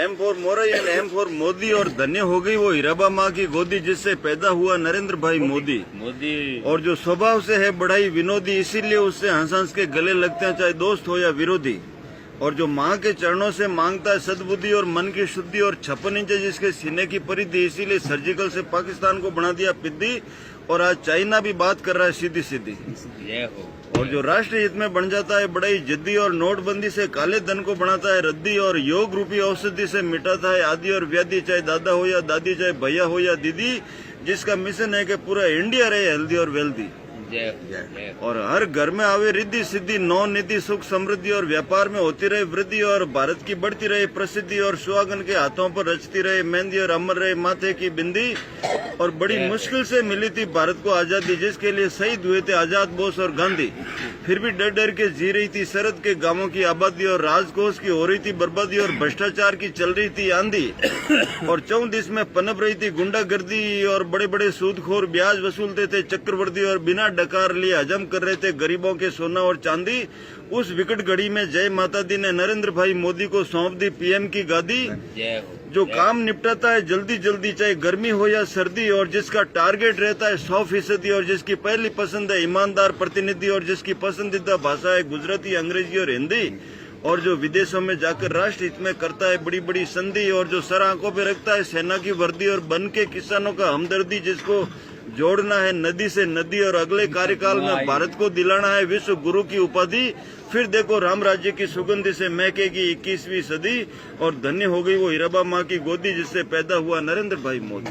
M for Modi and M for Modi, और धन्य हो गई वो हीराबा माँ की गोदी जिससे पैदा हुआ नरेंद्र भाई मोदी। और जो स्वभाव से है बड़ा ही विनोदी, इसीलिए उससे हंस हंस के गले लगते हैं चाहे दोस्त हो या विरोधी। और जो माँ के चरणों से मांगता है सद्बुद्धि और मन की शुद्धि, और 56 इंच जिसके सीने की परिधि, इसीलिए सर्जिकल से पाकिस्तान को बना दिया पिद्दी। और आज चाइना भी बात कर रहा है सीधी सीधी। और जो राष्ट्रीय हित में बन जाता है बड़ा ही जिद्दी, और नोटबंदी से काले धन को बनाता है रद्दी, और योग रूपी औषधि से मिटाता है आदि और व्याधि, चाहे दादा हो या दादी, चाहे भैया हो या दीदी, जिसका मिशन है कि पूरा इंडिया रहे हेल्दी और वेल्दी। और हर घर में आवे रिद्धि सिद्धि, नौ निधि, सुख समृद्धि, और व्यापार में होती रहे वृद्धि, और भारत की बढ़ती रहे प्रसिद्धि, और सुहागन के हाथों पर रचती रहे मेहंदी, और अमर रहे माथे की बिंदी। और बड़ी मुश्किल से मिली थी भारत को आजादी, जिसके लिए शहीद हुए थे आजाद, बोस और गांधी। फिर भी डर डर के जी रही थी सरहद के गांवों की आबादी, और राजकोष की हो रही थी बर्बादी, और भ्रष्टाचार की चल रही थी आंधी। और 14 देश में पनप रही थी गुंडागर्दी, और बड़े बड़े सूदखोर ब्याज वसूलते थे चक्रवर्ती, और बिना डकार लिए हजम कर रहे थे गरीबों के सोना और चांदी। उस विकट घड़ी में जय माता दी ने नरेंद्र भाई मोदी को सौंप दी पीएम की गादी, जो काम निपटाता है जल्दी जल्दी चाहे गर्मी हो या सर्दी, और जिसका टारगेट रहता है 100%, और जिसकी पहली पसंद है ईमानदार प्रतिनिधि, और जिसकी पसंदीदा भाषा है गुजराती, अंग्रेजी और हिंदी, और जो विदेशों में जाकर राष्ट्र हित में करता है बड़ी बड़ी संधि, और जो सर आंखों पे रखता है सेना की वर्दी, और बन के किसानों का हमदर्दी, जिसको जोड़ना है नदी से नदी, और अगले कार्यकाल में भारत को दिलाना है विश्व गुरु की उपाधि। फिर देखो राम राज्य की सुगंध से महकेगी 21वीं सदी, और धन्य हो गई वो हीराबा माँ की गोदी जिससे पैदा हुआ नरेंद्र भाई मोदी।